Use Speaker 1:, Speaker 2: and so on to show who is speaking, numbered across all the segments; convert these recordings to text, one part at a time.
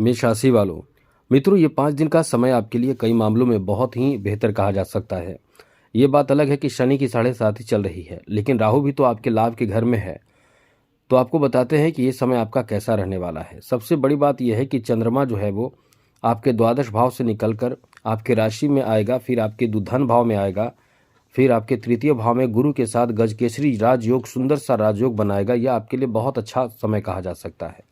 Speaker 1: मेष राशि वालों, मित्रों, ये 5 दिन का समय आपके लिए कई मामलों में बहुत ही बेहतर कहा जा सकता है। ये बात अलग है कि शनि की 7.5 चल रही है, लेकिन राहु भी तो आपके लाभ के घर में है। तो आपको बताते हैं कि ये समय आपका कैसा रहने वाला है। सबसे बड़ी बात यह है कि चंद्रमा जो है वो आपके द्वादश भाव से निकलकर आपके राशि में आएगा, फिर आपके धन भाव में आएगा, फिर आपके तृतीय भाव में गुरु के साथ गजकेसरी राजयोग, सुंदर सा राजयोग बनाएगा। यह आपके लिए बहुत अच्छा समय कहा जा सकता है।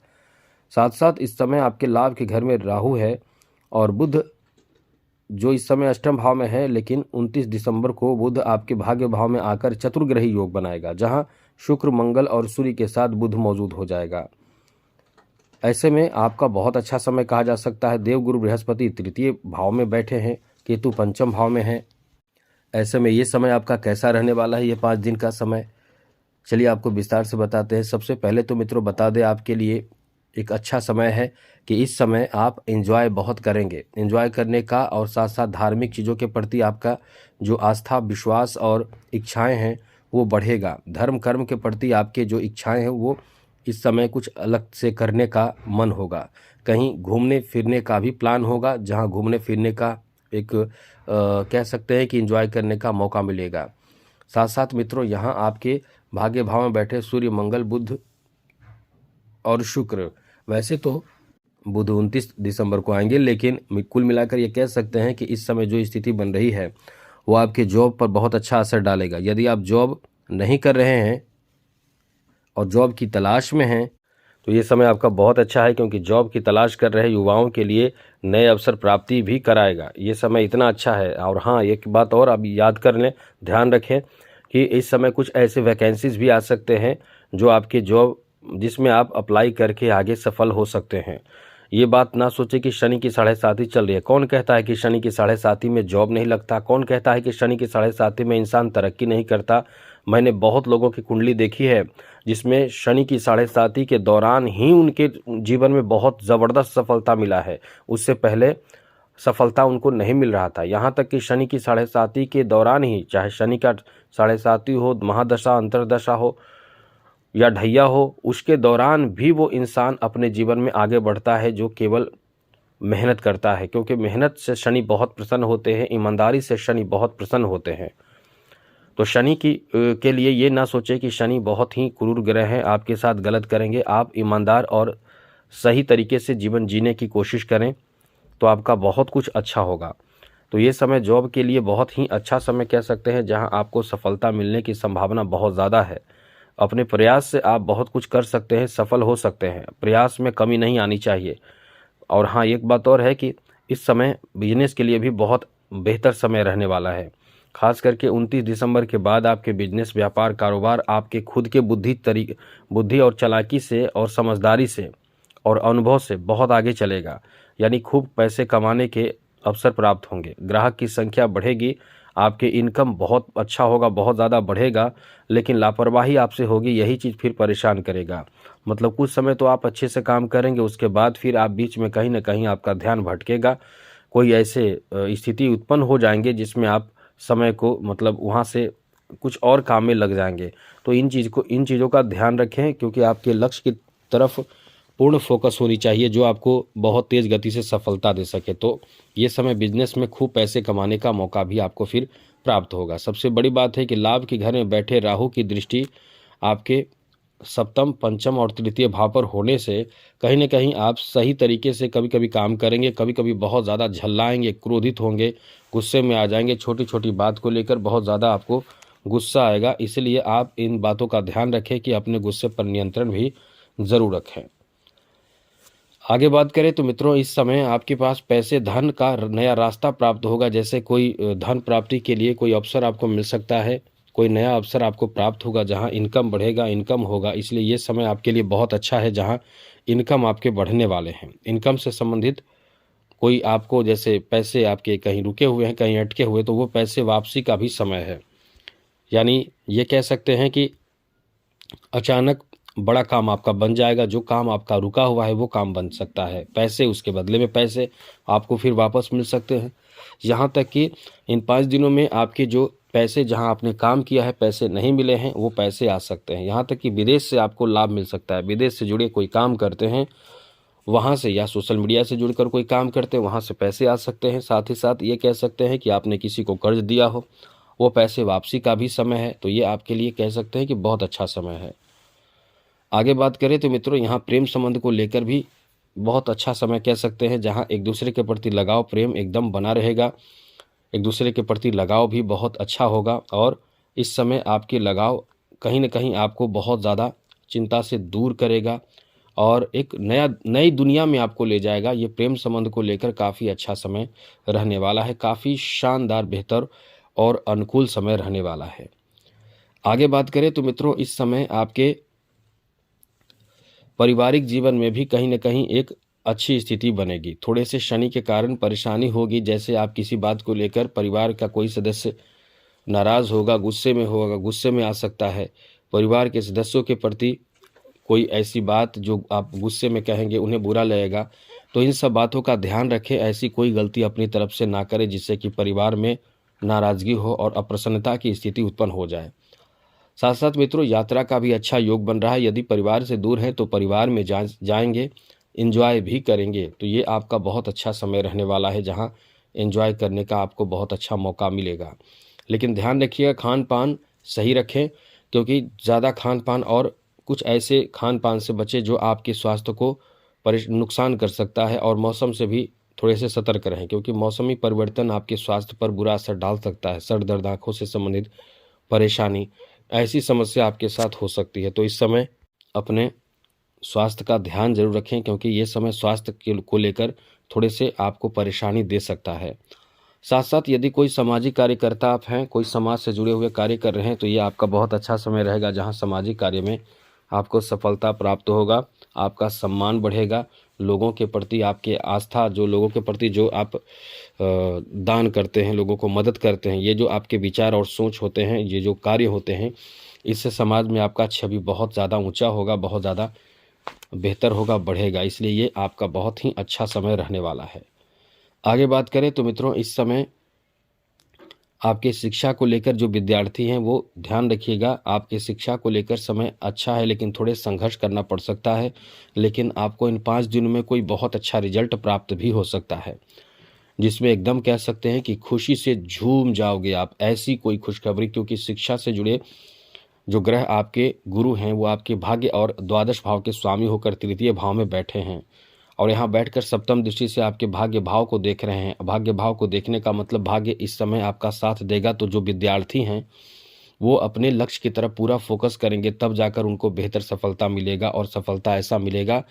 Speaker 1: साथ साथ इस समय आपके लाभ के घर में राहु है और बुध जो इस समय अष्टम भाव में है, लेकिन 29 दिसंबर को बुध आपके भाग्य भाव में आकर चतुर्ग्रही योग बनाएगा, जहां शुक्र, मंगल और सूर्य के साथ बुध मौजूद हो जाएगा। ऐसे में आपका बहुत अच्छा समय कहा जा सकता है। देवगुरु बृहस्पति तृतीय भाव में बैठे हैं, केतु पंचम भाव में है। ऐसे में ये समय आपका कैसा रहने वाला है, ये 5 दिन का समय, चलिए आपको विस्तार से बताते हैं। सबसे पहले तो मित्रों बता दें, आपके लिए एक अच्छा समय है कि इस समय आप एंजॉय बहुत करेंगे। एंजॉय करने का और साथ साथ धार्मिक चीज़ों के प्रति आपका जो आस्था, विश्वास और इच्छाएं हैं वो बढ़ेगा। धर्म कर्म के प्रति आपके जो इच्छाएं हैं वो इस समय कुछ अलग से करने का मन होगा। कहीं घूमने फिरने का भी प्लान होगा, जहां घूमने फिरने का एक कह सकते हैं कि एंजॉय करने का मौका मिलेगा। साथ साथ मित्रों यहाँ आपके भाग्य भाव में बैठे सूर्य, मंगल, बुध और शुक्र, वैसे तो बुध 29 दिसंबर को आएंगे, लेकिन कुल मिलाकर ये कह सकते हैं कि इस समय जो स्थिति बन रही है वो आपके जॉब पर बहुत अच्छा असर डालेगा। यदि आप जॉब नहीं कर रहे हैं और जॉब की तलाश में हैं तो ये समय आपका बहुत अच्छा है, क्योंकि जॉब की तलाश कर रहे युवाओं के लिए नए अवसर प्राप्ति भी कराएगा। ये समय इतना अच्छा है। और हाँ, एक बात और आप याद कर लें, ध्यान रखें कि इस समय कुछ ऐसे वैकेंसीज भी आ सकते हैं जो आपके जॉब जिसमें आप अप्लाई करके आगे सफल हो सकते हैं। ये बात ना सोचे कि शनि की 7.5 चल रही है। कौन कहता है कि शनि की 7.5 में जॉब नहीं लगता? कौन कहता है कि शनि की 7.5 में इंसान तरक्की नहीं करता? मैंने बहुत लोगों की कुंडली देखी है जिसमें शनि की 7.5 के दौरान ही उनके जीवन में बहुत ज़बरदस्त सफलता मिला है। उससे पहले सफलता उनको नहीं मिल रहा था। यहाँ तक कि शनि की 7.5 के दौरान ही, चाहे शनि का 7.5 हो, महादशा, अंतरदशा हो या ढैया हो, उसके दौरान भी वो इंसान अपने जीवन में आगे बढ़ता है जो केवल मेहनत करता है। क्योंकि मेहनत से शनि बहुत प्रसन्न होते हैं, ईमानदारी से शनि बहुत प्रसन्न होते हैं। तो शनि के लिए ये ना सोचे कि शनि बहुत ही क्रूर ग्रह हैं, आपके साथ गलत करेंगे। आप ईमानदार और सही तरीके से जीवन जीने की कोशिश करें तो आपका बहुत कुछ अच्छा होगा। तो ये समय जॉब के लिए बहुत ही अच्छा समय कह सकते हैं, जहां आपको सफलता मिलने की संभावना बहुत ज़्यादा है। अपने प्रयास से आप बहुत कुछ कर सकते हैं, सफल हो सकते हैं। प्रयास में कमी नहीं आनी चाहिए। और हाँ, एक बात और है कि इस समय बिजनेस के लिए भी बहुत बेहतर समय रहने वाला है। खास करके 29 दिसंबर के बाद आपके बिजनेस, व्यापार, कारोबार आपके खुद के बुद्धि और चालाकी से और समझदारी से और अनुभव से बहुत आगे चलेगा। यानी खूब पैसे कमाने के अवसर प्राप्त होंगे, ग्राहक की संख्या बढ़ेगी, आपके इनकम बहुत अच्छा होगा, बहुत ज़्यादा बढ़ेगा। लेकिन लापरवाही आपसे होगी, यही चीज़ फिर परेशान करेगा। मतलब कुछ समय तो आप अच्छे से काम करेंगे, उसके बाद फिर आप बीच में कहीं ना कहीं आपका ध्यान भटकेगा। कोई ऐसे स्थिति उत्पन्न हो जाएंगे जिसमें आप समय को मतलब वहाँ से कुछ और काम में लग जाएंगे। तो इन चीज़ों का ध्यान रखें, क्योंकि आपके लक्ष्य की तरफ पूर्ण फोकस होनी चाहिए जो आपको बहुत तेज़ गति से सफलता दे सके। तो ये समय बिजनेस में खूब पैसे कमाने का मौका भी आपको फिर प्राप्त होगा। सबसे बड़ी बात है कि लाभ के घर में बैठे राहु की दृष्टि आपके सप्तम, पंचम और तृतीय भाव पर होने से कहीं ना कहीं आप सही तरीके से कभी कभी काम करेंगे, कभी कभी बहुत ज़्यादा झल्लाएंगे, क्रोधित होंगे, गुस्से में आ जाएंगे। छोटी छोटी बात को लेकर बहुत ज़्यादा आपको गुस्सा आएगा। इसलिए आप इन बातों का ध्यान रखें कि अपने गुस्से पर नियंत्रण भी ज़रूर रखें। आगे बात करें तो मित्रों, इस समय आपके पास पैसे, धन का नया रास्ता प्राप्त होगा। जैसे कोई धन प्राप्ति के लिए कोई अवसर आपको मिल सकता है, कोई नया अवसर आपको प्राप्त होगा जहां इनकम बढ़ेगा, इनकम होगा। इसलिए ये समय आपके लिए बहुत अच्छा है जहां इनकम आपके बढ़ने वाले हैं। इनकम से संबंधित कोई आपको, जैसे पैसे आपके कहीं रुके हुए हैं, कहीं अटके हुए, तो वो पैसे वापसी का भी समय है। यानी ये कह सकते हैं कि अचानक बड़ा काम आपका बन जाएगा। जो काम आपका रुका हुआ है वो काम बन सकता है। पैसे, उसके बदले में पैसे आपको फिर वापस मिल सकते हैं। यहाँ तक कि इन 5 दिनों में आपके जो पैसे, जहाँ आपने काम किया है, पैसे नहीं मिले हैं, वो पैसे आ सकते हैं। यहाँ तक कि विदेश से आपको लाभ मिल सकता है। विदेश से जुड़े कोई काम करते हैं वहाँ से या सोशल मीडिया से जुड़कर कोई काम करते हैं वहाँ से पैसे आ सकते हैं। साथ ही साथ ये कह सकते हैं कि आपने किसी को कर्ज दिया हो, वो पैसे वापसी का भी समय है, तो ये आपके लिए कह सकते हैं कि बहुत अच्छा समय है। आगे बात करें तो मित्रों यहाँ प्रेम संबंध को लेकर भी बहुत अच्छा समय कह सकते हैं, जहाँ एक दूसरे के प्रति लगाव प्रेम एकदम बना रहेगा। एक दूसरे के प्रति लगाव भी बहुत अच्छा होगा और इस समय आपके लगाव कहीं ना कहीं आपको बहुत ज़्यादा चिंता से दूर करेगा और एक नई दुनिया में आपको ले जाएगा। ये प्रेम संबंध को लेकर काफ़ी अच्छा समय रहने वाला है, काफ़ी शानदार, बेहतर और अनुकूल समय रहने वाला है। आगे बात करें तो मित्रों इस समय आपके पारिवारिक जीवन में भी कहीं ना कहीं एक अच्छी स्थिति बनेगी। थोड़े से शनि के कारण परेशानी होगी, जैसे आप किसी बात को लेकर परिवार का कोई सदस्य नाराज़ होगा, गुस्से में आ सकता है। परिवार के सदस्यों के प्रति कोई ऐसी बात जो आप गुस्से में कहेंगे उन्हें बुरा लगेगा, तो इन सब बातों का ध्यान रखें। ऐसी कोई गलती अपनी तरफ से ना करें जिससे कि परिवार में नाराज़गी हो और अप्रसन्नता की स्थिति उत्पन्न हो जाए। साथ साथ मित्रों यात्रा का भी अच्छा योग बन रहा है। यदि परिवार से दूर हैं तो परिवार में जाएंगे, एंजॉय भी करेंगे, तो ये आपका बहुत अच्छा समय रहने वाला है, जहां एंजॉय करने का आपको बहुत अच्छा मौका मिलेगा। लेकिन ध्यान रखिएगा खान पान सही रखें, क्योंकि ज़्यादा खान पान और कुछ ऐसे खान पान से बचें जो आपके स्वास्थ्य को नुकसान कर सकता है। और मौसम से भी थोड़े से सतर्क रहें, क्योंकि मौसमी परिवर्तन आपके स्वास्थ्य पर बुरा असर डाल सकता है। सर दर्द, आँखों से संबंधित परेशानी, ऐसी समस्या आपके साथ हो सकती है। तो इस समय अपने स्वास्थ्य का ध्यान जरूर रखें, क्योंकि ये समय स्वास्थ्य को लेकर थोड़े से आपको परेशानी दे सकता है। साथ साथ यदि कोई सामाजिक कार्यकर्ता आप हैं, कोई समाज से जुड़े हुए कार्य कर रहे हैं, तो ये आपका बहुत अच्छा समय रहेगा, जहां सामाजिक कार्य में आपको सफलता प्राप्त होगा, आपका सम्मान बढ़ेगा। लोगों के प्रति आपकी आस्था, जो लोगों के प्रति जो आप दान करते हैं, लोगों को मदद करते हैं, ये जो आपके विचार और सोच होते हैं, ये जो कार्य होते हैं, इससे समाज में आपका छवि बहुत ज़्यादा ऊंचा होगा, बहुत ज़्यादा बेहतर होगा, बढ़ेगा। इसलिए ये आपका बहुत ही अच्छा समय रहने वाला है। आगे बात करें तो मित्रों इस समय आपके शिक्षा को लेकर जो विद्यार्थी हैं वो ध्यान रखिएगा। आपके शिक्षा को लेकर समय अच्छा है, लेकिन थोड़े संघर्ष करना पड़ सकता है। लेकिन आपको इन 5 दिनों में कोई बहुत अच्छा रिजल्ट प्राप्त भी हो सकता है, जिसमें एकदम कह सकते हैं कि खुशी से झूम जाओगे आप। ऐसी कोई खुशखबरी, क्योंकि शिक्षा से जुड़े जो ग्रह आपके गुरु हैं वो आपके भाग्य और द्वादश भाव के स्वामी होकर तृतीय भाव में बैठे हैं, और यहाँ बैठकर सप्तम दृष्टि से आपके भाग्य भाव को देख रहे हैं। भाग्य भाव को देखने का मतलब भाग्य इस समय आपका साथ देगा। तो जो विद्यार्थी हैं वो अपने लक्ष्य की तरफ पूरा फोकस करेंगे, तब जाकर उनको बेहतर सफलता मिलेगा, और सफलता ऐसा मिलेगा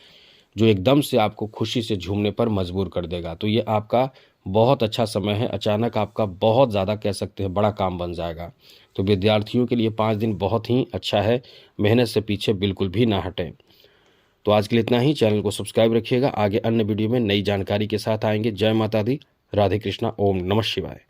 Speaker 1: जो एकदम से आपको खुशी से झूमने पर मजबूर कर देगा। तो ये आपका बहुत अच्छा समय है। अचानक आपका बहुत ज़्यादा कह सकते हैं बड़ा काम बन जाएगा। तो विद्यार्थियों के लिए 5 दिन बहुत ही अच्छा है। मेहनत से पीछे बिल्कुल भी ना हटें। तो आज के लिए इतना ही। चैनल को सब्सक्राइब रखिएगा। आगे अन्य वीडियो में नई जानकारी के साथ आएंगे। जय माता दी, राधे कृष्णा, ओम नमः शिवाय।